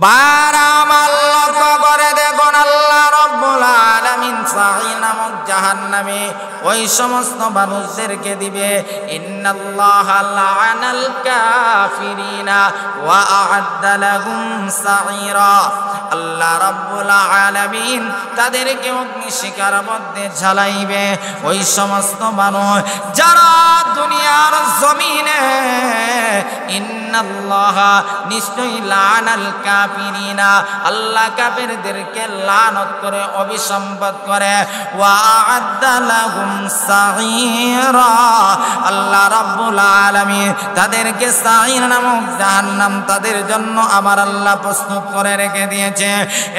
বারা আমার লক্ষ্য করে দেখুন, আল্লাহ রাব্বুল আলামিন সাঈর নামক জাহান্নামে ওই সমস্ত মানুষদেরকে দিবে। ইন্নাল্লাহা লা'আনাল কাফিরিনা ওয়া আ'আদ্দা লাহুম সাঈরা। আল্লাহ রাব্বুল আলামিন তাদেরকে অগ্নিশিখার মধ্যে ঝালাইবে। ওই সমস্ত মানুষ যারা দুনিয়ার জমিনে ইন্নাল্লাহা নিশ্চয়ই লা'আনাল কাফিরিনা আল্লাহ কাফেরদেরকে লানত করে অভিসম্বোধন করে, ওয়া আ'আদ্দা লাহুম সাঈরা আল্লাহ রাব্বুল আলামিন তাদেরকে সাঈর নামক জাহান্নাম তাদের জন্য আমার আল্লাহ প্রস্তুত করে রেখে দিয়েছে।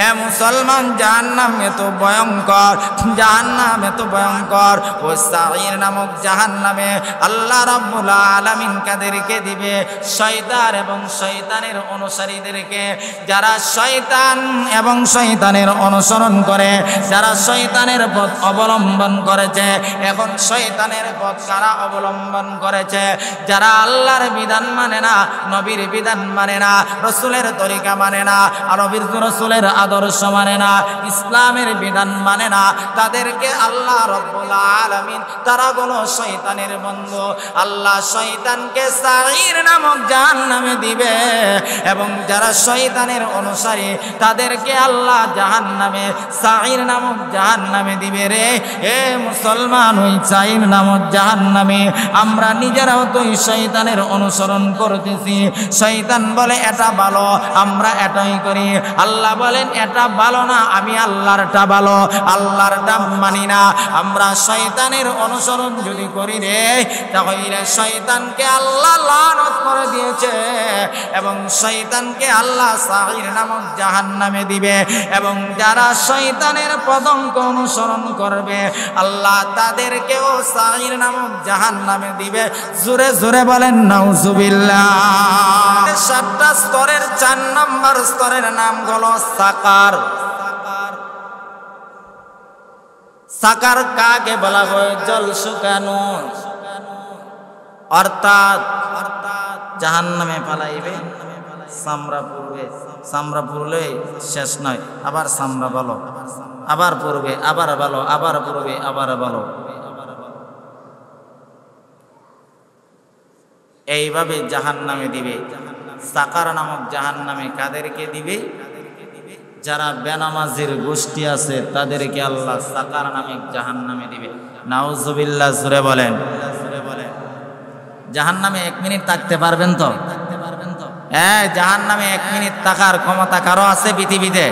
এ মুসলমান, জাহান্নাম এত ভয়ঙ্কর, জাহান্নাম এত ভয়ঙ্কর। ওই সাঈর নামক জাহান্নামে আল্লাহ রাব্বুল আলামিন কাদেরকে দিবে? শয়তান এবং শয়তানের অনুসারীদেরকে। যারা শয়তান এবং শয়তানের অনুসরণ করে, যারা শয়তানের পথ অবলম্বন করেছে। এখন শয়তানের পথ কারা অবলম্বন করেছে? যারা আল্লাহর বিধান মানে না, নবীর বিধান মানে না, রসুলের তরিকা মানে না, আর নবীর রসুলের আদর্শ মানে না, ইসলামের বিধান মানে না, তাদেরকে আল্লাহ রাব্বুল আলামিন তারা বলো শয়তানের বন্ধু। আল্লাহ শয়তানকে সাঈর নামক জাহান্নামে দিবে। এবং যারা শয়তানের অনুসারী তাদেরকে আল্লাহ জাহান্নামে সাঈর নামক জাহান্নামে দিবে রে। এ মুসলমান, ওই সাঈর নামক জাহান্নামে আমরা নিজেরাও তো শয়তানের অনুসরণ করতেছি। শয়তান বলে এটা ভালো, আমরা এটাই করি। আল্লাহ বলেন এটা ভালো না, আমি আল্লাহরটা ভালো, আল্লাহরটা মানি না। আমরা শয়তানের অনুসরণ যদি করি রে, তাহলে শয়তানকে আল্লাহ লানত করে দিয়েছে এবং শয়তানকে আল্লাহ সাঈর নামক জাহান্নামে দিবে। এবং যারা শয়তানের পদঙ্ক অনুসরণ করবে আল্লাহ তাদেরকেও সাঈর নামক জাহান্নামে দিবে। জোরে জোরে বলেন নাউজুবিল্লাহ। 7টা স্তরের 4 নম্বর স্তরের নাম হলো সাকার। সাকার কাকে বলা হয়? জল শুকানো, অর্থাৎ জাহান্নামে পালাইবে, চামড়া পুড়বে। চামড়া পুড়লে শেষ নয়, আবার চামড়া ভালো, আবার পুড়বে, আবার ভালো, আবার পুড়বে, আবার ভালো। এইভাবে জাহান্নামে দিবে। সাকার নামক জাহান্নামে কাদেরকে দিবে? যারা বেনামাজির গোষ্ঠী আছে তাদেরকে আল্লাহ সাকার নামক জাহান্নামে দিবে। নাউজুবিল্লাহ, জোরে বলেন। জাহান্নামে 1 মিনিট থাকতে পারবেন তো? হ্যাঁ, জাহান্নামে 1 মিনিট থাকার ক্ষমতা কারো আছে পৃথিবীতে?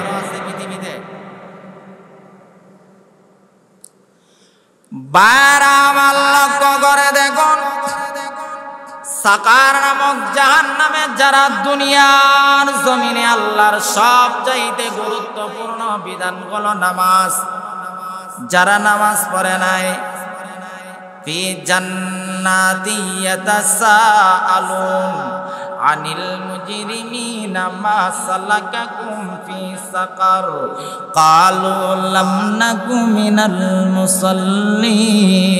বারা আমার লক্ষ্য করে দেখুন, সাকার নামক জাহান্নামে যারা দুনিয়ার জমিনে আল্লাহর সবচাইতে গুরুত্বপূর্ণ বিধান হলো নামাজ, যারা নামাজ পড়ে নাই, ফি জান্নাতি ইয়াতাসাআলুন আনিল মুজরিমিনা মা সালাকাকুম ফি সাকার ক্বালু লাম নাকু মিনাল মুসাল্লিন।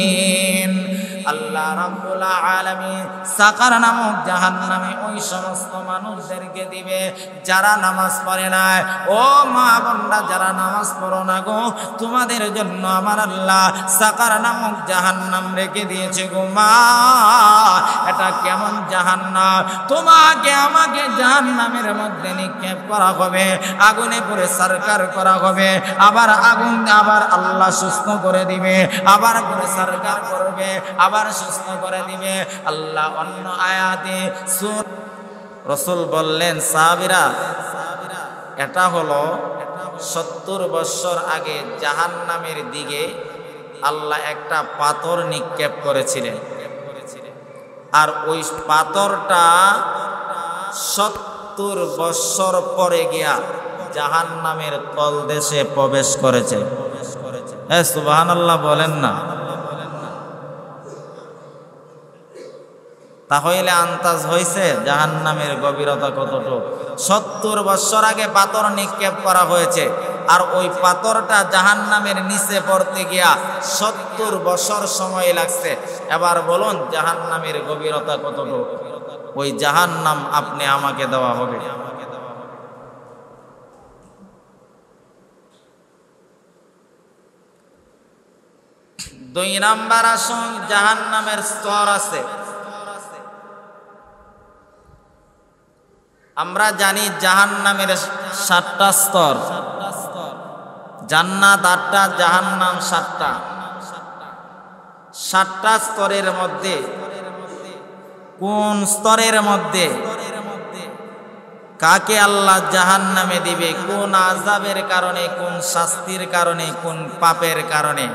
আল্লাহ রাব্বুল আলামিন সাকার নামক জাহান্নামে ওই সমস্ত মানুষদেরকে দিবে যারা নামাজ পড়ে না। ও মা বোনরা, যারা নামাজ পড়ো না গো, তোমাদের জন্য আমার আল্লাহ সাকার নামক জাহান্নাম রেখে দিয়েছে গো মা। এটা কেমন জাহান্নাম? তোমাকে আমাকে জাহান্নামের মধ্যে নিক্ষেপ করা হবে, আগুনে পুড়ে সরকার করা হবে, আবার আগুন, আবার আল্লাহ সুস্থ করে দিবে, আবার পুড়ে সরকার করবে, আবার সুস্থ করে দিবে। আল্লাহ অন্য আয়াতে রাসূল বললেন, সাহাবীরা, এটা হলো 70 বছর আগে জাহান্নামের দিকে আল্লাহ একটা পাথর নিক্ষেপ করেছিলেন, আর ওই পাথরটা 70 বছর পরে গিয়া জাহান্নামের তলদেশে প্রবেশ করেছে। হ্যাঁ, সুবহানাল্লাহ বলেন না। তাহলে আন্দাজ হয়েছে জাহান্নামের গভীরতা কতটুকু। 70 বছর আগে পাথর নিক্ষেপ করা হয়েছে, আর ওই পাথরটা জাহান্নামের নিচে পড়তে গিয়া 70 বছর সময় লাগছে। এবার বলুন জাহান্নামের গভীরতা কতটুকু। ওই জাহান্নাম আপনি আমাকে দেওয়া হবে। দুই নাম্বার আসুন, জাহান্নামের স্তর আছে। আমরা জানি জাহান্নামের 7টা স্তর, জান্নাত 8টা, জাহান্নাম 7টা। 7টা স্তরের মধ্যে কোন স্তরের মধ্যে কাকে আল্লাহ জাহান্নামে দিবে, কোন আযাবের কারণে, কোন শাস্তির কারণে, কোন পাপের কারণে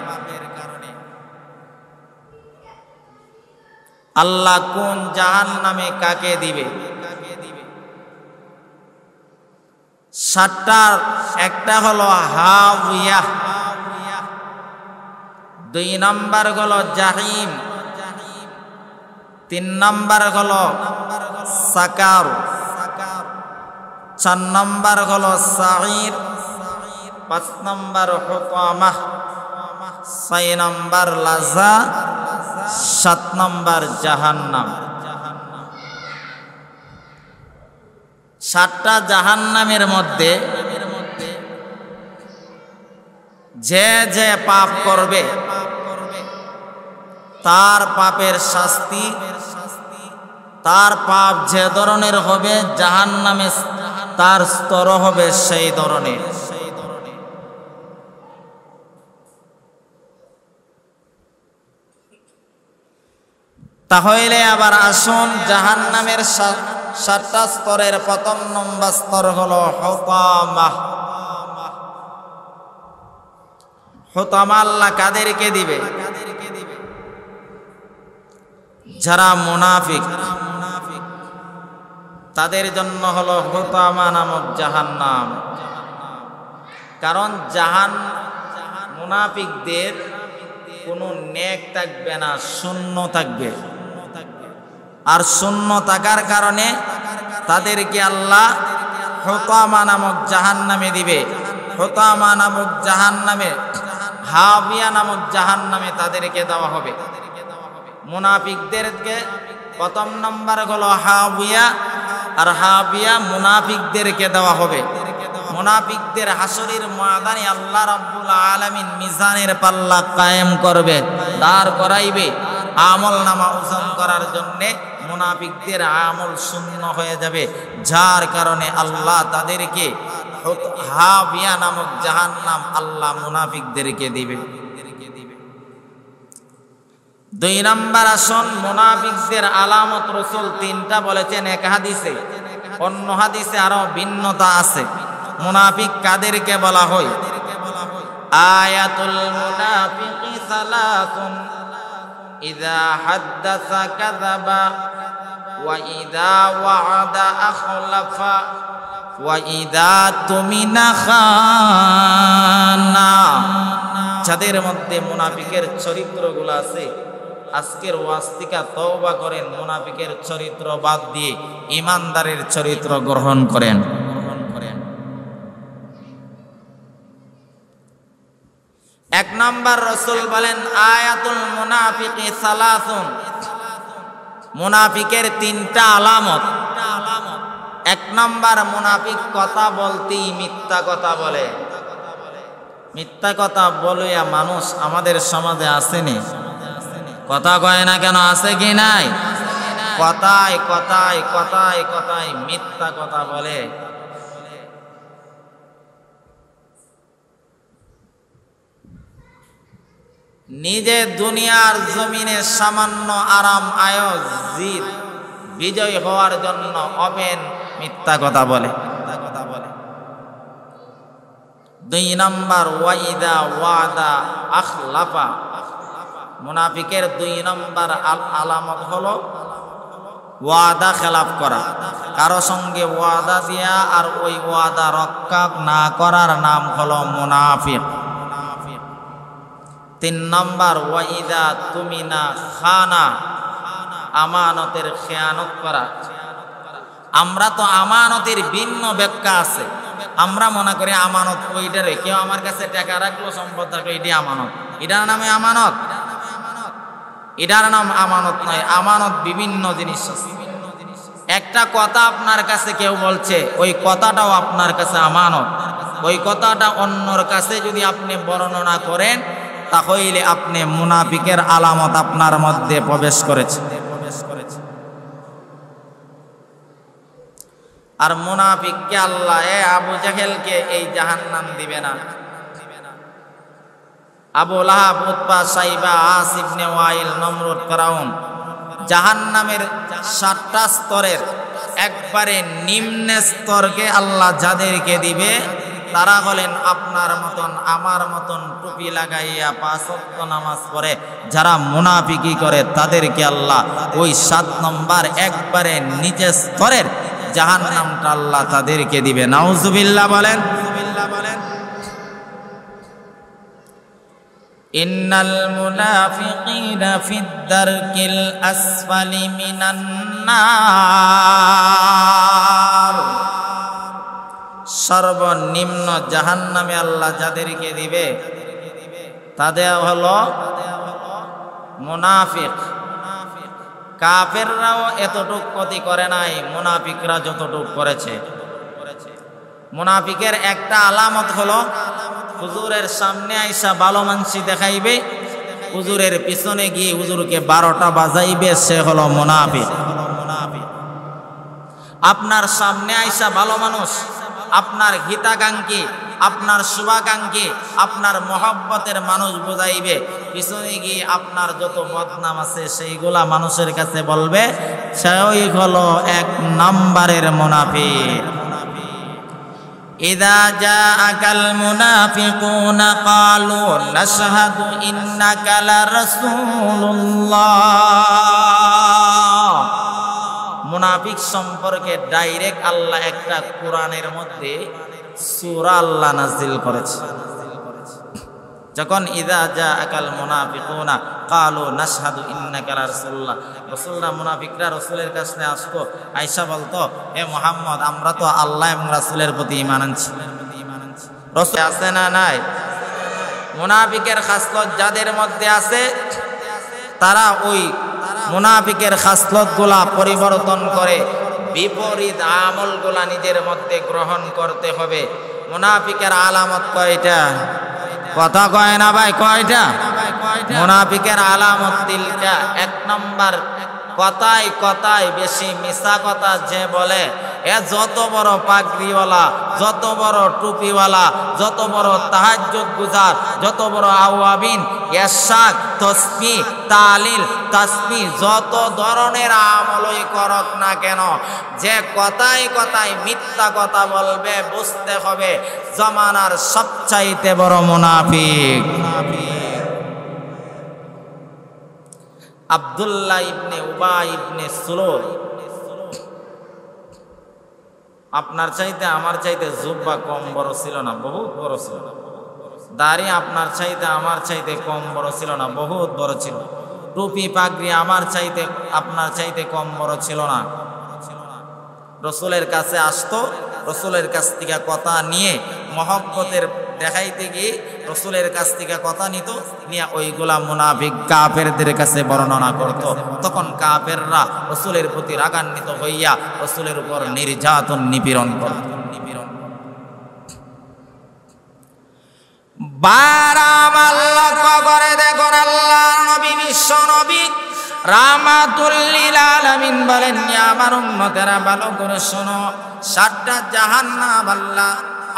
আল্লাহ কোন জাহান্নামে কাকে দিবে? 7টার একটা হলো হাওয়া, 2 নাম্বার হলো জাহিম, 3 নাম্বার হলো সাকার, 4 নাম্বার হলো সাঈর, 5 নাম্বার হুতামা, 6 নাম্বার লাযা, 7 নাম্বার জাহান্নাম। 7টা জাহান্নামের মধ্যে যে যে পাপ করবে তার পাপের শাস্তি, তার পাপ যে ধরনের হবে জাহান্নামে তার স্তর হবে সেই ধরনের। তাহলে আবার আসুন, জাহান্নামের 7টা স্তরের প্রথম নম্বর স্তর হলো হুতামা। হুতামা আল্লাহ কাদেরকে দিবে? যারা মুনাফিক তাদের জন্য হলো হুতামা নামক জাহান্নাম। কারণ মুনাফিকদের কোনো নেক থাকবে না, শূন্য থাকবে। আর শূন্য থাকার কারণে তাদেরকে আল্লাহ হুতামা নামক জাহান্নামে দিবে। হুতামা নামক জাহান্নামে, হাবিয়া নামক জাহান্নামে তাদেরকে দেওয়া হবে। মুনাফিকদেরকে প্রথম নম্বর হলো হাবিয়া, আর হাবিয়া মুনাফিকদেরকে দেওয়া হবে। মুনাফিকদের হাসরের ময়দানে আল্লাহ রাব্বুল আলামিন মিজানের পাল্লা কায়েম করবে, দাঁড় করাইবে। আমল নামা ওজন করার জন্যে মুনাফিকদের আমল শূন্য হয়ে যাবে, যার কারণে আল্লাহ তাদেরকে হাবিয়া নামক জাহান্নাম আল্লাহ মুনাফিকদেরকে দিবে। 2 নাম্বার আসন, মুনাফিকদের আলামত রাসূল 3টা বলেছেন এক হাদিসে, অন্য হাদিসে আরো ভিন্নতা আছে। মুনাফিক কাদেরকে বলা হয়? আয়াতুল মুনাফিকি সালাসুন, ইযা হাদ্দাসা কাযাবা, ওয়া ইযা ওয়া'আদা আখলাফা, ওয়া ইযা তুমিনা খানা। যাদের মধ্যে মুনাফিকের চরিত্রগুলো আছে, আজকের ওয়াজ থেকে তওবা করেন, মুনাফিকের চরিত্র বাদ দিয়ে ঈমানদারের চরিত্র গ্রহণ করেন। 1 নাম্বার রাসূল বলেন আয়াতুল মুনাফিকি সালাসুন, মুনাফিকের 3টা আলামত। 1 নাম্বার, মুনাফিক কথা বলতেই মিথ্যা কথা বলে। মিথ্যা কথা বলে মানুষ আমাদের সমাজে আসেনি, কথা কয় না কেন? আছে কি নাই? কথায় কথায় কথায় কথায় মিথ্যা কথা বলে। নিজে দুনিয়ার জমিনে সামান্য আরাম আয়োজ বিজয় হওয়ার জন্য ওপেন মিথ্যা কথা বলে। 2 নাম্বার, ওয়াইদা ওয়াদা আখলাফা, মুনাফিকের 2 নাম্বার আলামত হলো ওয়াদা খেলাফ করা, কারো সঙ্গে ওয়াদা দিয়া আর ওই ওয়াদা রক্ষা না করার নাম হলো মুনাফিক। 3 নাম্বার, ওয়াইদা তুমিনা খানা, আমানতের খেয়ানত করা। আমরা তো আমানতের ভিন্ন ব্যাখ্যা আছে। আমরা মনে করি আমানত ওইটারে, কেউ আমার কাছে টাকা রাখলো, সম্পদ রাখলো, এটি আমানত, এটার নামে আমানত। এটার নাম আমানত নয়, আমানত বিভিন্ন জিনিস আছে। একটা কথা আপনার কাছে কেউ বলছে, ওই কথাটাও আপনার কাছে আমানত। ওই কথাটা অন্যর কাছে যদি আপনি বর্ণনা করেন, তাহলে আপনি মুনাফিকের আলামত আপনার মধ্যে প্রবেশ করেছে। আর মুনাফিককে আল্লাহ আবু জাহেলকে এই জাহান্নাম দিবে না। আবু লাহাব, উতবা, সাইবা, আস ইবনে ওয়াইল, নমরুদ, ফিরাউন জাহান্নামের 7টা স্তরের একবারে নিম্ন স্তরকে আল্লাহ যাদেরকে দিবে তারা হলেন আপনার মতন আমার মতন টুপি লাগাইয়া 5 ওয়াক্ত নামাজ পড়ে যারা মুনাফিকি করে তাদেরকে আল্লাহ ওই 7 নম্বর একবারে নিচের স্তরের জাহান্নামটা আল্লাহ তাদেরকে দিবে। নাউজুবিল্লাহ বলেন। ইন্নাল মুনাফিকিনা ফিদ দারকিল আসফালি মিনান নার, সর্বনিম্ন জাহান্নামে আল্লাহ যাদেরকে দিবে তাদের হলো মুনাফিক। কাফেররাও এতটুক ক্ষতি করে নাই, মুনাফিকরা যতটুক করেছে। মুনাফিকের একটা আলামত হলো হুজুরের সামনে আইসা ভালো মানসি দেখাইবে, হুজুরের পিছনে গিয়ে হুজুরকে 12টা বাজাইবে, সে হলো মুনাফিক। আপনার সামনে আইসা ভালো মানুষ, আপনার হিতাকাঙ্ক্ষী, আপনার শুভাকাঙ্ক্ষী, আপনার মহব্বতের মানুষ বুঝাইবে, পিছনে গিয়ে আপনার যত বদনাম আছে সেইগুলা মানুষের কাছে বলবে, সেই হলো 1 নম্বরের মুনাফিক। ইযা জাআকাল মুনাফিকুনা ক্বালু নাশহাদু ইন্নাকা লারাসূলুল্লাহ। মুনাফিক সম্পর্কে ডাইরেক্ট আল্লাহ একটা কোরআনের মধ্যে সূরা আল্লাহ নাযিল করেছে। যখন ইযা জাআকাল মুনাফিকুনা ক্বালু নাশহাদু ইন্নাকা লারাসূলুল্লাহ, রাসূলরা মুনাফিকরা রাসূলের কাছে আসতো, আয়েশা বলতো, হে মুহাম্মদ আমরা তো আল্লাহ এবং রাসূলের প্রতি ঈমান আনছি। রাসূল আছে না নাই? মুনাফিকের খাসলত যাদের মধ্যে আছে তারা ওই মুনাফিকের খাসলতগুলা পরিবর্তন করে বিপরীত আমলগুলা নিজের মধ্যে গ্রহণ করতে হবে। মুনাফিকের আলামত কয়টা? কথা কয় না ভাই, কয়টা? মুনাফিকের আলামত 3টা। 1 নম্বর, কথায় কথায় বেশি মিছা কথা যে বলে, এ যত বড় পাগড়িওয়ালা, যত বড় টুপিওয়ালা, যত বড় তাহাজ্জুদ গুজার, যত বড় আওয়াবিন, ইরশাদ, তাসবিহ, তাহলিল, তাসবিহ, যত ধরনের আমলই করক না কেন, যে কথায় কথায় মিথ্যা কথা বলবে, বুঝতে হবে জামানার সবচাইতে বড় মুনাফিক। আব্দুল্লাহ ইবনে উবাই ইবনে সুলুল, আপনার চাইতে আমার চাইতে জুব্বা কম বড় ছিল না, বহুত বড় ছিল। দাড়ি আপনার চাইতে আমার চাইতে কম বড় ছিল না, বহুত বড় ছিল। টুপি পাগড়ি আমার চাইতে আপনার চাইতে কম বড় ছিল না। রসুলের কাছে আসতো, রসুলের কাছ থেকে কথা নিয়ে মহব্বতের দেখাইতে গিয়ে রসুলের কাছ থেকে কথা নিত, নিয়ে ওইগুলা মুনাফিক কাফেরদের কাছে বর্ণনা করত। তখন কাফেররা রসুলের প্রতি রাগান্বিত হইয়া রসুলের উপর নির্যাতন নিপীড়ন করত। বারামাল লক্ষ্য করে দেখুন, আল্লাহ নবী, বিশ্ব নবী রাহমাতুল লিল আলামিন বলেন, আমার উম্মতেরা ভালো করে শোনো, 7টা জাহান্নাম আল্লাহ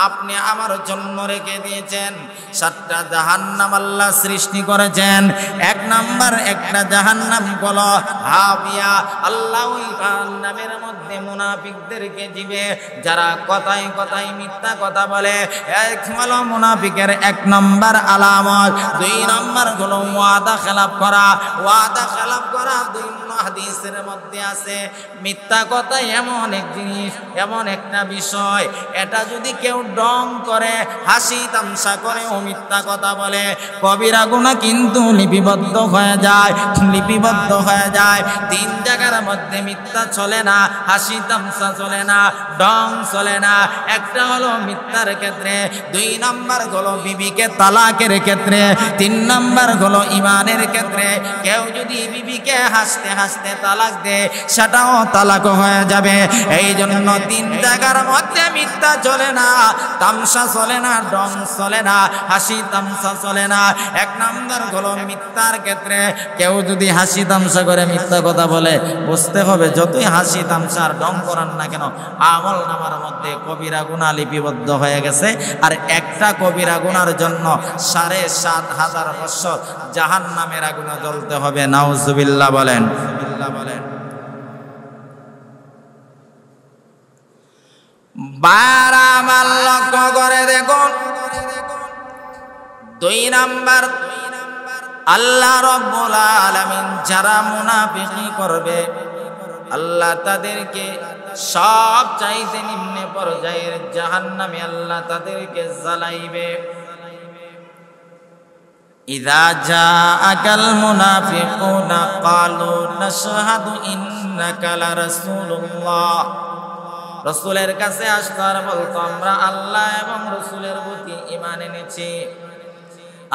আপনি আমার জন্য রেখে দিয়েছেন। 7টা জাহান্নাম আল্লাহ সৃষ্টি করেছেন। 1 নম্বর একটা জাহান্নাম হলো হাবিয়া। আল্লাহ ওই জাহান্নামের মধ্যে মুনাফিকদেরকে দিবে যারা কথায় কথায় মিথ্যা কথা বলে। এক হলো মুনাফিকের 1 নম্বর আলামত। 2 নম্বর হলো ওয়াদা খেলাপ করা। ওয়াদা খেলাপ করা 2 হাদিসের মধ্যে আছে। মিথ্যা কথা এমন এক জিনিস, এমন একটা বিষয়, এটা যদি কেউ ডং করে, হাসি তামসা করে ও মিথ্যা কথা বলে, কবিরা গুনাহ কিন্তু লিপিবদ্ধ হয়ে যায়, লিপিবদ্ধ হয়ে যায়। 3 জায়গার মধ্যে মিথ্যা চলে না, হাসি তামসা চলে না, ডং চলে না। একটা হলো মিথ্যার ক্ষেত্রে, 2 নম্বর হলো বিবিকে তালাকের ক্ষেত্রে, 3 নম্বর হলো ইমানের ক্ষেত্রে। কেউ যদি বিবিকে হাসতে হাসতে তালাক দেয়, সেটাও তালাক হয়ে যাবে। এই জন্য 3 জায়গার মধ্যে মিথ্যা চলে না। তামসা চলে না, ডং চলে না, হাসি তামসা চলে না। এক নাম্বার হলো মিথ্যার ক্ষেত্রে কেউ যদি হাসি তামসা করে মিথ্যা কথা বলে, বুঝতে হবে যতই হাসি তামসা আর ডং করান না কেন, আমল নামার মধ্যে কবিরা গুনাহ লিপিবদ্ধ হয়ে গেছে। আর একটা কবিরা গুনার জন্য ৭,৫০০ বছর জাহান্নামের আগুনে জ্বলতে হবে। নাউজুবিল্লাহ বলেন। বারামাল লক্ষ্য করে দেখুন, ২ নাম্বার আল্লাহ রাব্বুল আলামিন যারা মুনাফিকি করবে, আল্লাহ তাদেরকে সব চাইতে নিম্ন পর্যায়ের জাহান্নামে আল্লাহ তাদেরকে জ্বালাইবে। ইযা জাআকাল মুনাফিকুনা ক্বালু নাশহাদু ইন্নাকা লারাসূলুল্লাহ। রাসূলের কাছে আসতো আর বলতো আমরা আল্লাহ এবং রাসূলের প্রতি ঈমান এনেছি।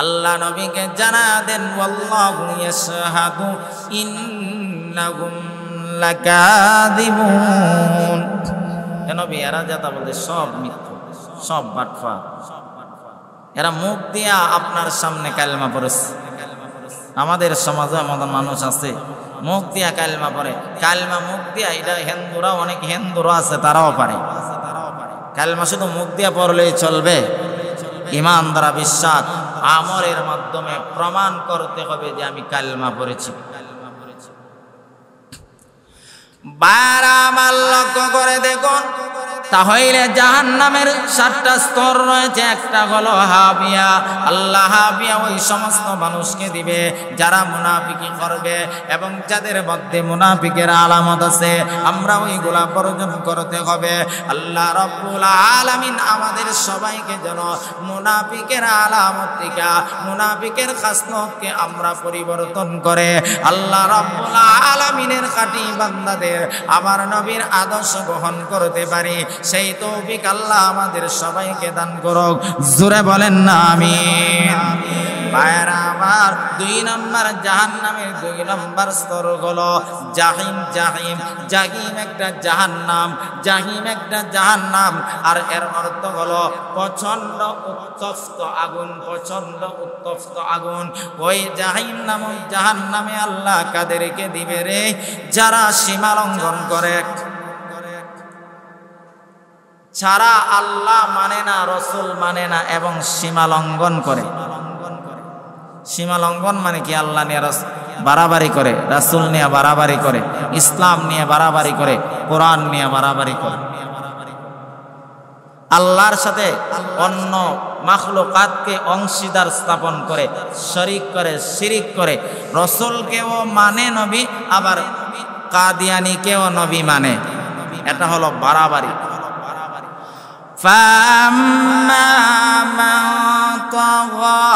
আল্লাহ নবীকে জানা দেন ওয়াল্লাহু ইয়াশহাদু ইন্নাহুম লাকাযিবুন। নবী এরা যাতা বলে সব মিথ্যা, সব বাটফা। এরা মুখ দিয়া আপনার সামনে কালেমা পড়েছে। আমাদের সমাজে এমন মানুষ আছে মুখ দিয়া কালেমা পড়ে, কালেমা মুখ দিয়া, এটা হিন্দুরা, অনেক হিন্দুরা আছে তারাও পারে কালেমা, শুধু মুখ দিয়া পড়লেই চলবে? ঈমান দ্বারা বিশ্বাস, আমলের মাধ্যমে প্রমাণ করতে হবে যে আমি কালেমা পড়েছি। বারামাল লক্ষ্য করে দেখুন, তাহলে জাহান্নামের 7টা স্তর রয়েছে। একটা হলো হাবিয়া। আল্লাহ হাবিয়া ওই সমস্ত মানুষকে দিবে যারা মুনাফিকি করবে এবং যাদের মধ্যে মুনাফিকের আলামত আছে, আমরা ওইগুলা বর্জন করতে হবে। আল্লাহ রাব্বুল আলামিন আমাদের সবাইকে যেন মুনাফিকের আলামত থেকে, মুনাফিকের খাসলতকে আমরা পরিবর্তন করে আল্লাহ রাব্বুল আলামিনের খাঁটি বান্দাদের, আমার নবীর আদর্শ গ্রহণ করতে পারি, সেই তৌফিক আল্লাহ আমাদের সবাইকে দান করুক। জোরে বলেন না আমিন। ভাইরা আমার, 2 নম্বর জাহান্নামের 2 নম্বর স্তর হলো জাহিম। জাহিম, জাহিম একটা জাহান্নাম, জাহিম একটা জাহান্নাম। আর এর অর্থ হলো প্রচন্ড উত্তপ্ত আগুন, প্রচন্ড উত্তপ্ত আগুন। ওই জাহিম নামক জাহান্নামে আল্লাহ কাদেরকে দিবে রে? যারা সীমা লঙ্ঘন করে, যারা আল্লাহ মানে না, রসুল মানে না এবং সীমা লঙ্ঘন করে। সীমা লঙ্ঘন মানে কি? আল্লাহ নিয়ে বাড়াবাড়ি করে, রাসূল নিয়ে বাড়াবাড়ি করে, ইসলাম নিয়ে বাড়াবাড়ি করে, কোরআন নিয়ে বাড়াবাড়ি করে, আল্লাহর সাথে অন্য মাখলুকাতকে অংশীদার স্থাপন করে, শরীক করে, শিরিক করে। রসুলকেও মানে নবী, আবার কাদিয়ানীকেও নবী মানে। এটা হলো বাড়াবাড়ি। فَأَمَّا مَنْ طَغَى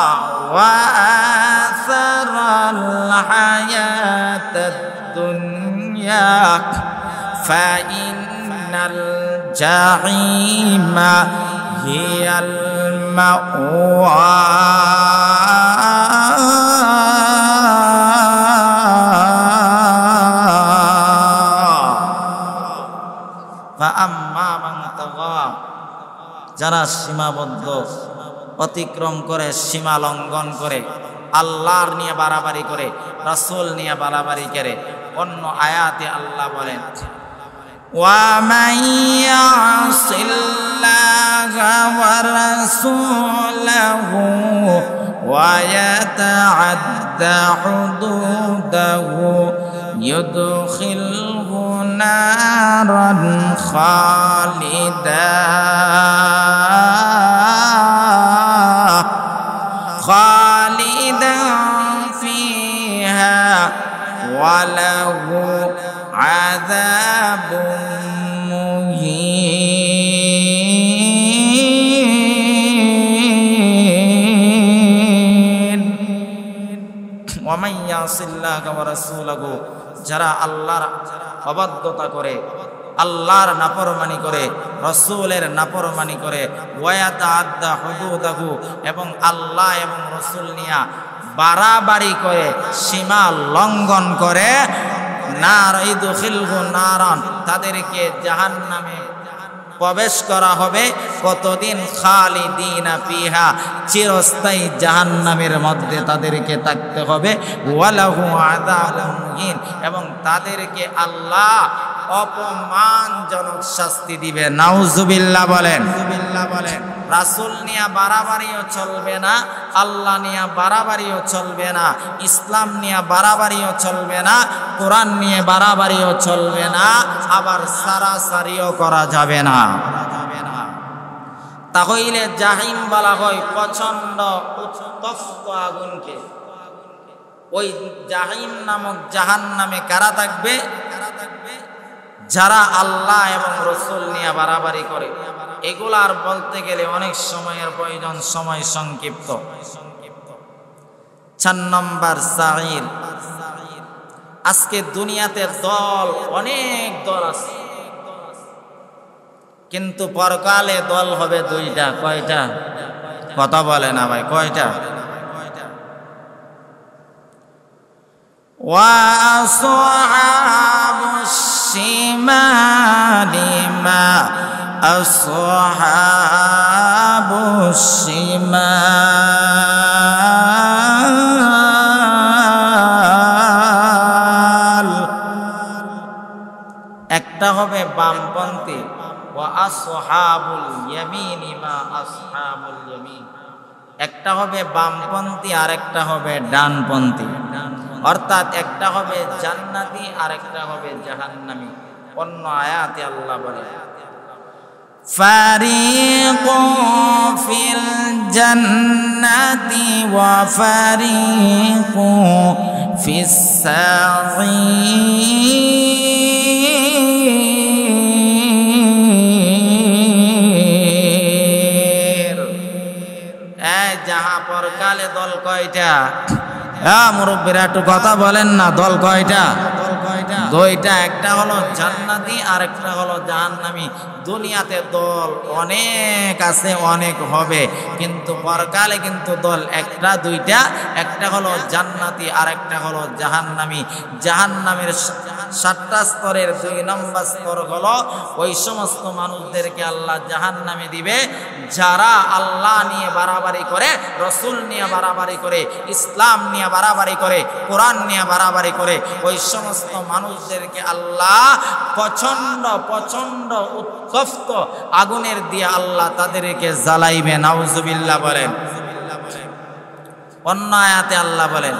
وَآثَرَ الْحَيَاةَ الدُّنْيَا فَإِنَّ الْجَحِيمَ هِيَ الْمَأْوَى فَأَمَّا مَنْ طَغَى, যারা সীমাবদ্ধ অতিক্রম করে, সীমা লঙ্ঘন করে, আল্লাহর নিয়ে বাড়াবাড়ি করে, রাসূল নিয়ে বাড়াবাড়ি করে। অন্য আয়াতে আল্লাহ বলেন وَمَنْ يَعْصِ اللَّهَ وَرَسُولَهُ وَيَتَعَدَّ حُدُودَهُ يُدْخِلْهُ نَارًا خالدا فيها وله عذاب مهين ومن يعص الله ورسوله, যারা আল্লাহর অবাধ্যতা করে, আল্লাহর নাফরমানি করে, রাসূলের নাফরমানি করে, ওয়ায়াতাআদ্দা হুদুদাহু, এবং আল্লাহ এবং রাসূল নিয়া বাড়াবাড়ি করে, সীমা লঙ্ঘন করে, নার ইদখিলহু নারান, তাদেরকে জাহান্নামে প্রবেশ করা হবে কতদিন, খালিদিনা ফিহা, চিরস্থায়ী জাহান্নামের মধ্যে তাদেরকে থাকতে হবে। ওয়ালাহু আযাবুন মুহিন, এবং তাদেরকে আল্লাহ অপমানজনক শাস্তি দিবে। নাউজুবিল্লাহ বলেন। রাসূল নিয়ে বাড়াবাড়িও চলবে না, আল্লাহ নিয়ে বাড়াবাড়িও চলবে না, ইসলাম নিয়ে বাড়াবাড়িও চলবে না, কোরআন নিয়ে বাড়াবাড়িও চলবে না, আবার সারাসারিও করা যাবে না। তাহলে জাহিম বলা হয় প্রচন্ড উত্তপ্ত আগুনকে। ওই জাহিম নামক জাহান্নামে কারা থাকবে? যারা আল্লাহ এবং রসুল নিয়ে বাড়াবাড়ি করে। এগুলো আর বলতে গেলে অনেক সময়ের প্রয়োজন, সময় সংক্ষিপ্ত। 4 নম্বর সাঈর। আজকে দুনিয়াতে দল, অনেক দল আছে, কিন্তু পরকালে দল হবে 2টা। কয়টা? কথা বলে না ভাই, কয়টা? ওয়াসহাবুশ শিমালি মা আসহাবুশ শিমাল। একটা হবে বামপন্থী, ওয়া আসহাবুল ইয়ামিনি মা আসহাবুল ইয়ামিন। একটা হবে বামপন্থী আর একটা হবে ডানপন্থী, অর্থাৎ একটা হবে জান্নাতি আর একটা হবে জাহান্নামী। অন্য আয়াতে আল্লাহ বলে ফারিকুন ফিল জান্নাতি ওয়া ফারিকুন ফিস সাঈর। যাহা পরকালে দল কয়টা? মুরব্বীরা একটু কথা বলেন না, দল কয়টা? 2টা। একটা হলো জান্নাতি আর একটা হলো জাহান্নামী। দুনিয়াতে দল অনেক আছে, অনেক হবে, কিন্তু পরকালে কিন্তু দল একটা 2টা। একটা হলো জান্নাতি আর একটা হলো জাহান্নামী। জাহান্নামের 7টা স্তরের 2 নম্বর স্তর হলো ওই সমস্ত মানুষদেরকে আল্লাহ জাহান্নামে দিবে যারা আল্লাহ নিয়ে বাড়াবাড়ি করে, রসুল নিয়ে বাড়াবাড়ি করে, ইসলাম নিয়ে বাড়াবাড়ি করে, কোরআন নিয়ে বাড়াবাড়ি করে। ওই সমস্ত মানুষদেরকে আল্লাহ প্রচন্ড প্রচন্ড উত্তপ্ত আগুনের দিয়ে আল্লাহ তাদেরকে জ্বালাইবে। নাউজুবিল্লাহ বলেন। অন্য আয়াতে আল্লাহ বলেন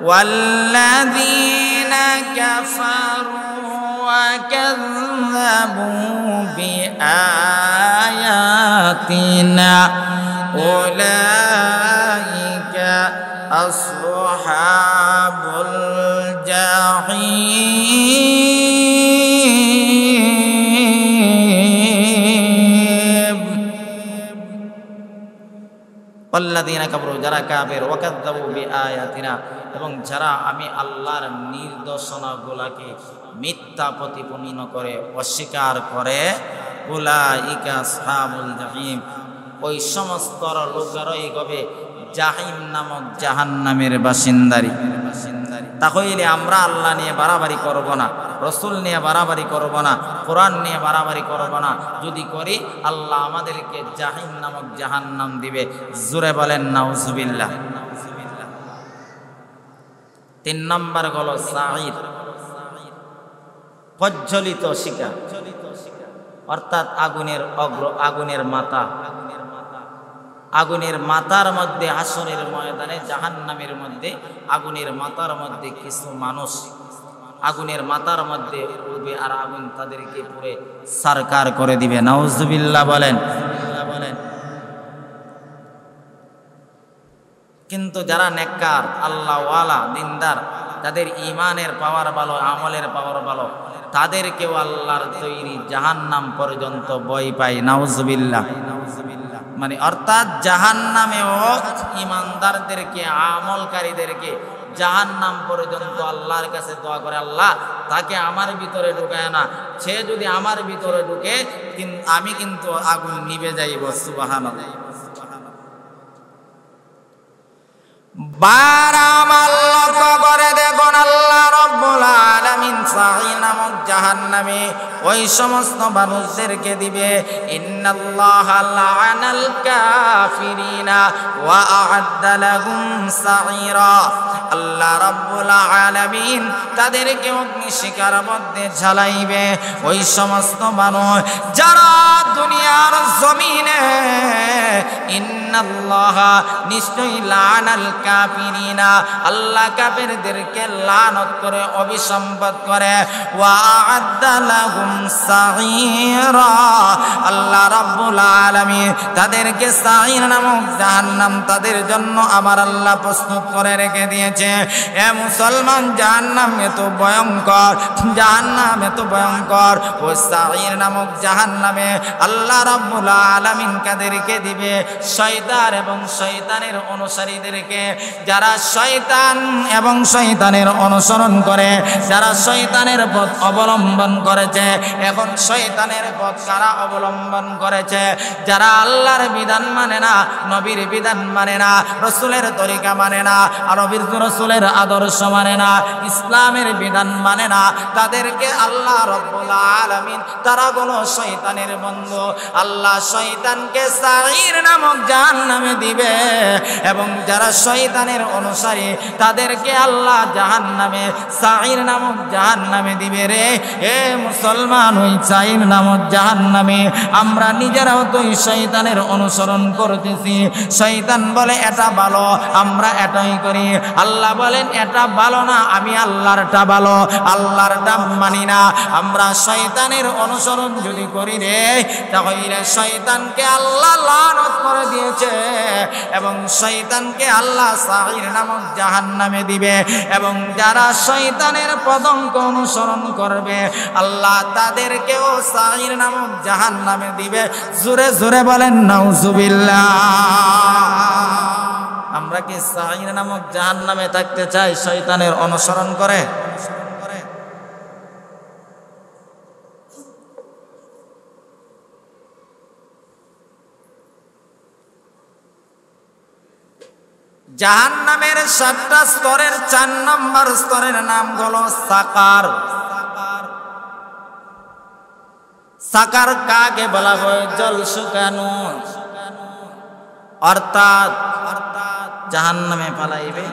ওয়াল্লাযীনা কাফারু ওয়া কাযযাবু বিআয়াতিনা উলাইকা আসহাবুল জাহিম। আল্লাযীনা কাফারু, যারা কাফের, ওয়া কাযযাবু বিআয়াতিনা, এবং যারা আমি আল্লাহর নির্দেশনাগুলোকে মিথ্যা প্রতিপন্ন করে, অস্বীকার করে, উলাইকা আসহাবুল জাহিম, ওই সমস্ত লোকেরাই হবে জাহিম নামক জাহান্নামের বাসিন্দারি। তাহলে আমরা আল্লাহ নিয়ে বাড়াবাড়ি করব না, রসুল নিয়ে বাড়াবাড়ি করব না, কোরআন নিয়ে বাড়াবাড়ি করব না। যদি করি আল্লাহ আমাদেরকে জাহিম নামক জাহান্নাম দিবে। জোরে বলেন নাউজুবিল্লাহ। 3 নম্বর হলো সাঈর, প্রজ্বলিত শিখা, অর্থাৎ আগুনের মাথা। আগুনের মাথার মধ্যে, হাসরের ময়দানে জাহান্নামের মধ্যে আগুনের মাথার মধ্যে কিছু মানুষ আগুনের মাথার মধ্যে উঠবে, আর আগুন তাদেরকে পুরে সারকার করে দিবে। নাউজুবিল্লাহ বলেন। কিন্তু যারা নেককার, আল্লাহওয়ালা, দিনদার, তাদের ঈমানের পাওয়ার ভালো, আমলের পাওয়ার ভালো, তাদেরকেও আল্লাহর তৈরি জাহান্নাম পর্যন্ত ভয় পায়। নাউজুবিল্লাহ। মানে অর্থাৎ জাহান্নামেও ঈমানদারদেরকে, আমলকারীদেরকে জাহান্নাম পর্যন্ত আল্লাহর কাছে দোয়া করে, আল্লাহ তাকে আমার ভিতরে ঢুকায় না, সে যদি আমার ভিতরে ঢুকে আমি কিন্তু আগুন নিভে যাইব। সুবহানাল্লাহ। লক্ষ্য করে দেখুন, আল্লাহ রাব্বুল আলামিন সাঈর নামক জাহান্নামে ওই সমস্ত মানুষদেরকে দিবে। ইন্নাল্লাহা লাআনাল কাফিরিনা ওয়া আ'আদ্দা লাহুম সাঈরা। আল্লাহ রাব্বুল আলামিন তাদেরকে অগ্নিশিখার মধ্যে ঝালাইবে। ওই সমস্ত মানুষ যারা দুনিয়ার জমিনে ইন্নাল্লাহা নিশ্চয়ই লাআনাল কাফিরিনা আল্লাহ কাফেরদেরকে লানত করে অভিসম্বোধন করে। ওয়া আ'আদ্দা লাহুম সাঈরা। আল্লাহ রাব্বুল আলামিন তাদেরকে সাঈর নামক জাহান্নাম তাদের জন্য আমার আল্লাহ প্রস্তুত করে রেখে দিয়েছে। এ মুসলমান, জাহান্নাম এত ভয়ঙ্কর, জাহান্নাম এত ভয়ঙ্কর। ওই সাঈর নামক জাহান্নামে আল্লাহ রাব্বুল আলামিন কাদেরকে দিবে? শয়তান এবং শয়তানের অনুসারীদেরকে। যারা শয়তান এবং শয়তানের অনুসরণ করে, যারা শয়তানের পথ অবলম্বন করেছে। এখন শয়তানের পথ কারা অবলম্বন করেছে? যারা আল্লাহর বিধান মানে না, নবীর বিধান মানে না, রসুলের তরিকা মানে না, আর রসুলের আদর্শ মানে না, ইসলামের বিধান মানে না, তাদেরকে আল্লাহ রাব্বুল আলামিন তারা বলো শয়তানের বন্ধু। আল্লাহ শয়তানকে সাঈর নামক জাহান্নামে দিবে। এবং যারা শয়তানের অনুসারী তাদেরকে আল্লাহ জাহান্নামে সাঈর নামক জাহান্নামে দিবে রে। এ মুসলমান, ওই সাঈর নামক জাহান্নামে আমরা নিজেরাও তো শয়তানের অনুসরণ করতেছি। শয়তান বলে এটা ভালো, আমরা এটাই করি। আল্লাহ বলেন এটা ভালো না, আমি আল্লাহরটা ভালো, আল্লাহরটা মানি না। আমরা শয়তানের অনুসরণ যদি করি রে, তাহলে শয়তানকে আল্লাহ লানত করে দিয়েছে এবং শয়তানকে আল্লাহ সাঈর নামক জাহান্নামে দিবে। এবং যারা শয়তানের পদঙ্ক অনুসরণ করবে আল্লাহ তাদেরকেও সাঈর নামক জাহান্নামে দিবে। জোরে জোরে বলেন নাউজুবিল্লাহ। আমরা কি সাঈর নামক জাহান্নামে থাকতে চাই শয়তানের অনুসরণ করে? জাহান্নামের 7টা স্তরের 4 নম্বর স্তরের নাম হলো সাকার। সাকার কাকে বলা হয়? জল শুকানো। অর্থাৎ জাহান্নামে পালাইবে,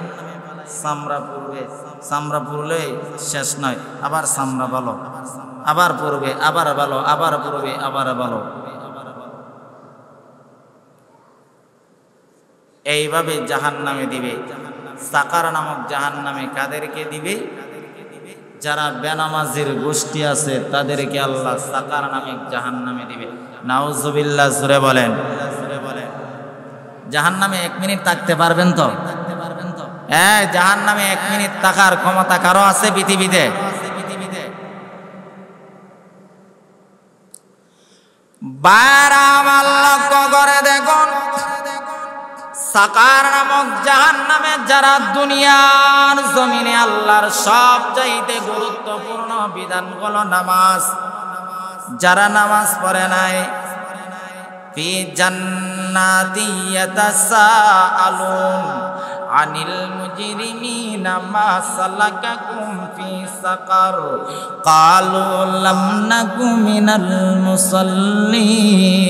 চামড়া পুড়বে, চামড়া পুড়লে শেষ নয়, আবার চামড়া ভালো, আবার পুড়বে, আবার ভালো, আবার পুড়বে, আবার ভালো। এইভাবে জাহান্নামে দিবে। সাকার নামক জাহান্নামে কাদেরকে দিবে? যারা বেনামাজির গোষ্ঠী আছে তাদেরকে আল্লাহ সাকার নামক জাহান্নামে দিবে। নাউজুবিল্লাহ। জোরে বলেন। জাহান্নামে 1 মিনিট থাকতে পারবেন তো? হ্যাঁ, জাহান্নামে 1 মিনিট থাকার ক্ষমতা কারো আছে পৃথিবীতে? বাইরা আমার লক্ষ্য করে দেখুন, সাকার নামক জাহান্নামে যারা দুনিয়ার জমিনে আল্লাহর সবচাইতে গুরুত্বপূর্ণ বিধান হলো নামাজ, যারা নামাজ পড়ে নাই, ফি জান্নাতি ইয়াতাসাআলুন আনিল মুজরিমিনা মা সালাকাকুম ফি সাকার ক্বালু লাম নাকু মিনাল মুসাল্লিন।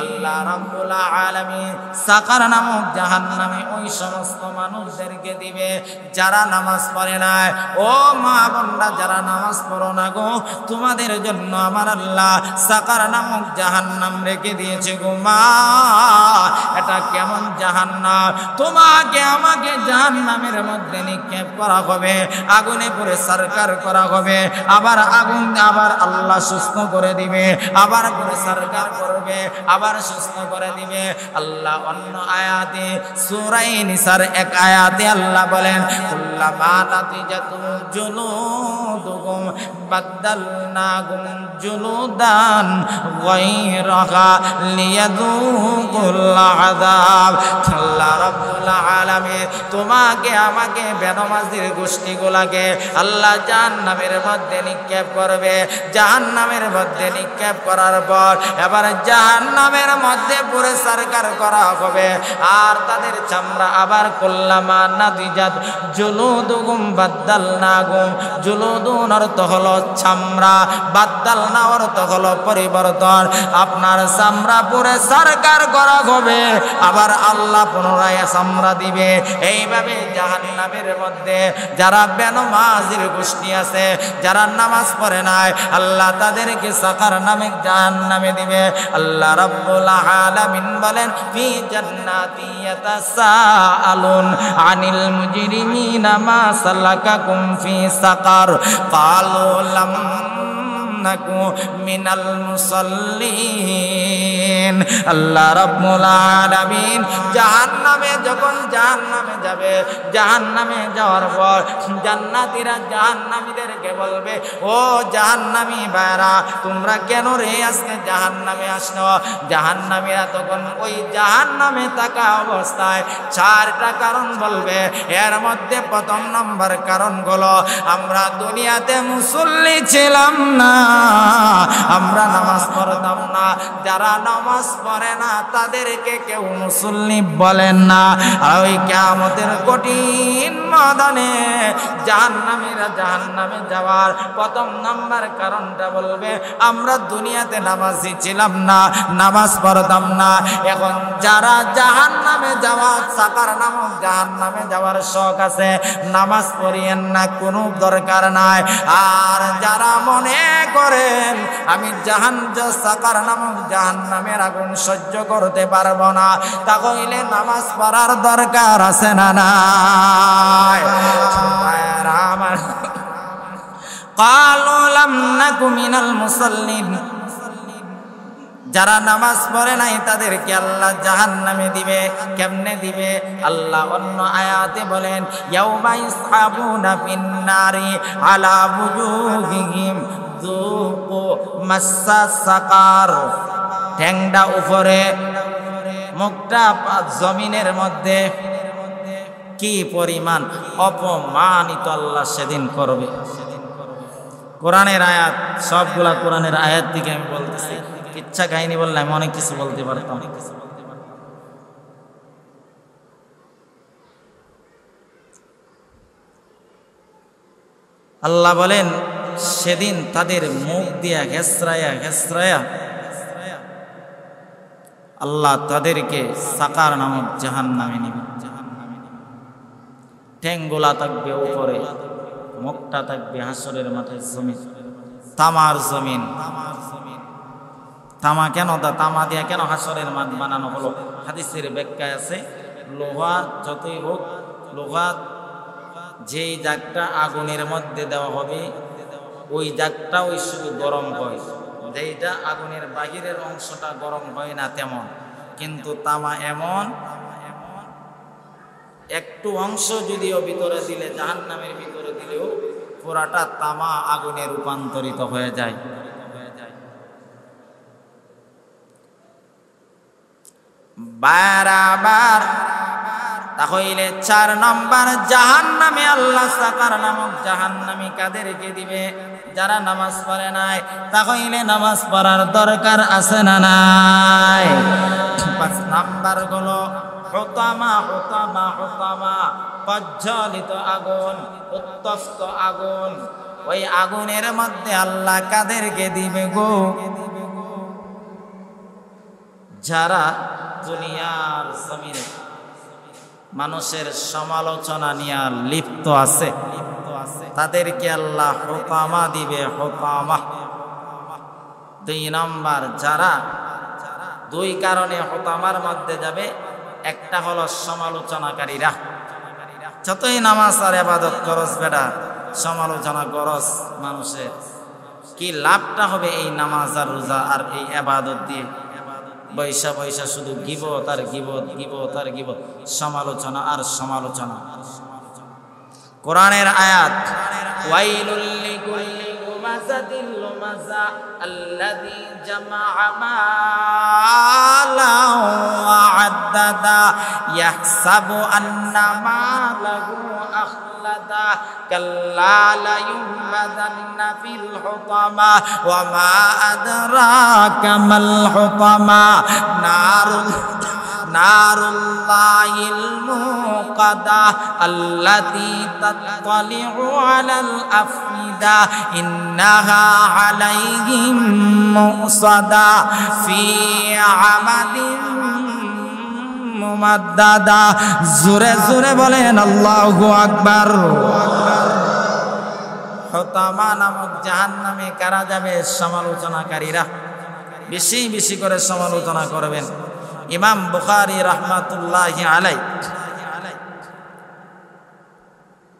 আল্লাহ রাব্বুল আলামিন সাকার নামক জাহান্নামে ওই সমস্ত মানুষদেরকে দিবে যারা নামাজ পড়ে না। ও মা বোনরা, যারা নামাজ পড়ো না গো, তোমাদের জন্য আমার আল্লাহ সাকার নামক জাহান্নাম রেখে দিয়েছে গো মা। এটা কেমন জাহান্নাম? তোমাকে আমাকে জাহান্নামের মধ্যে নিক্ষেপ করা হবে, আগুনে পুড়ে সরকার করা হবে, আবার আগুন, আবার আল্লাহ সুস্থ করে দিবে, আবার পুড়ে সরকার করবে, আবার সুস্থ করে দিবে। আল্লাহ অন্য আয়াতে সূরা নিসার 1 আয়াতে আল্লাহ বলেন, কুল্লামা নাতিজাতু জুলুদুকুম বাদদালনাকুম জুলুদান গায়রাহা লিয়াযুকুল আযাব। আল্লাহ রাব্বুল আলামিন তোমাকে আমাকে বেনামাজির গোষ্ঠীগুলোকে আল্লাহ জাহান্নামের মধ্যে নিক্ষেপ করবে। জাহান্নামের মধ্যে নিক্ষেপ করার পর এবার জাহান্নামের মধ্যে পুরো সরকার করা হবে, আর তাদের চামড়া আবার কুল্লামা নাদিজাত জুলুদুকুম বাদদালনাকুম। জুলুদুন অর্থ হলো চামড়া, বাদদাল না অর্থ হলো পরিবর্তন। আপনার চামড়া পুরে সরকার করা হবে, আবার আল্লাহ পুনরায় চামড়া দিবে। এইভাবে জাহান্নামের মধ্যে যারা বেনামাজির গোষ্ঠী আছে, যারা নামাজ পড়ে নাই, আল্লাহ তাদেরকে সাকার নামে জাহান্নামে দিবে। আল্লাহ রাব্বুল আলামিন বলেন, ফি জান্নাতি ইয়াতাসাআলুন আনিল মুজরিমিনা মা সালাকাকুম ফি সাকার ক্বালু লাম নাকু মিনাল মুসাল্লিন। আল্লাহ রাব্বুল আলামিন জাহান্নামে যখন জাহান্নামে যাবে, জাহান্নামে যাওয়ার পর জান্নাতীরা জাহান্নামীদেরকে বলবে, ও জাহান্নামী ভাইরা, তোমরা কেন রে আজকে জাহান্নামে আসলো? জাহান্নামীরা তখন ওই জাহান্নামে থাকা অবস্থায় 4টা কারণ বলবে। এর মধ্যে প্রথম নম্বর কারণ হলো, আমরা দুনিয়াতে মুসল্লি ছিলাম না, আমরা নামাজ পড়তাম না। যারা নামাজ পড়ে না তাদেরকে কেউ মুসল্লি বলেন না। আর ওই কিয়ামতের কঠিন ময়দানে জাহান্নামীরা জাহান্নামে যাওয়ার প্রথম নাম্বার কারণটা বলবে, আমরা দুনিয়াতে নামাজি ছিলাম না, নামাজ পড়তাম না। এখন যারা জাহান্নামে যাওয়া, সাকার নামক জাহান্নামে যাওয়ার শখ আছে, নামাজ পড়িয়েন না, কোনো দরকার নাই। আর যারা মনে করেন আমি সাকার নামক জাহান্নামের আগুন সহ্য করতে পারবো না, তাহলে নামাজ পড়ার দরকার আছে না নাই? ক্বালু লাম নাকু মিনাল মুসাল্লিন। যারা নামাজ পড়ে নাই তাদেরকে আল্লাহ জাহান্নামে দিবে। কেমনে দিবে? আল্লাহ অন্য আয়াতে বলেন, ইয়াউমা ইসহাবুনা ফিন্নারি আলা বুজুহিহিম যুকু মাসসা সাকার। ঠ্যাংটা উপরে, মুখটা জমিনের মধ্যে। কি পরিমাণ অপমানিত আল্লাহ সেদিন করবে। কোরআনের আয়াত, সবগুলা কোরআনের আয়াত থেকে আমি বলতেছি। কিচ্ছা কাহিনী বললে আমি অনেক কিছু বলতে পারতাম। আল্লাহ বলেন, সেদিন তাদের মুখ দিয়া ঘেসরায়া ঘেসরায়া আল্লাহ তাদেরকে সাকার নামক জাহান্নামে নিবে। ঠ্যাংগুলা থাকবে উপরে, মুখটা থাকবে হাসরের মাথায় জমিন, তামার জমিন। তামা কেন, তামা দিয়া কেন হাসরের মাঠ বানানো হলো? হাদিসের ব্যাখ্যায় আছে, লোহা যতই হোক, লোহা যেই জাগটা আগুনের মধ্যে দেওয়া হবে ওই জাগটা ওই শুধু গরম হয়, যেইটা আগুনের বাহিরের অংশটা গরম হয় না তেমন। কিন্তু তামা এমন, একটু অংশ যদিও ভিতরে দিলে, জাহান্নামের ভিতরে দিলেও পুরাটা তামা আগুনে রূপান্তরিত হয়ে যায়। বারবার তাহলে 4 নম্বর জাহান্নামে আল্লাহ সাকার নামক জাহান্নামী কাদেরকে দিবে? যারা নামাজ পড়ে নাই। তাহলে নামাজ পড়ার দরকার আছে না নাই? 5 নাম্বার হলো হুতামা। হুতামা হুতামা প্রজ্বলিত আগুন, উত্তপ্ত আগুন। ওই আগুনের মধ্যে আল্লাহ কাদেরকে দিবে গো? যারা দুনিয়ার জমিনে মানুষের সমালোচনা নিয়ে লিপ্ত আছে, তাদেরকে আল্লাহ হুতামা দিবে। হুতামা। 2 নম্বর, যারা 2 কারণে হুতামার মধ্যে যাবে। একটা হলো সমালোচনাকারীরা। যতই নামাজ আর ইবাদত করস বেটা, সমালোচনা করস মানুষের, কি লাভটা হবে এই নামাজ আর রোজা আর এই ইবাদত দিয়ে? বৈশা বৈশা শুধু গিবত আর গিবত, গিবত আর গিবত, সমালোচনা আর সমালোচনা। কোরআনের আয়াত, ওয়াইলুল লিকুল্লি হুমাযাতিল লুমাযা আল্লাযী জামাআ মালান ওয়া আদ্দাদা ইয়াহসাবু আন্না মালাহু আখলাদা কাল্লা লা ইউবাদান্না ফিল হুতামা ওয়া মা আদরাকা মাল হুতামা নারুল্লাহিল মুকাদা আল্লাতী তাত্তালিউ আলাল আফইদা ইন্নাহা আলাইহিম মুসাদা ফি আমাদিন মুমাদ্দাদা। জোরে জোরে বলেন আল্লাহু আকবার। হুতামা নামক জাহান্নামে কারা যাবে? সমালোচনাকারীরা। বেশি বেশি করে সমালোচনা করবেন। ইমাম বুখারী রাহমাতুল্লাহি আলাইহি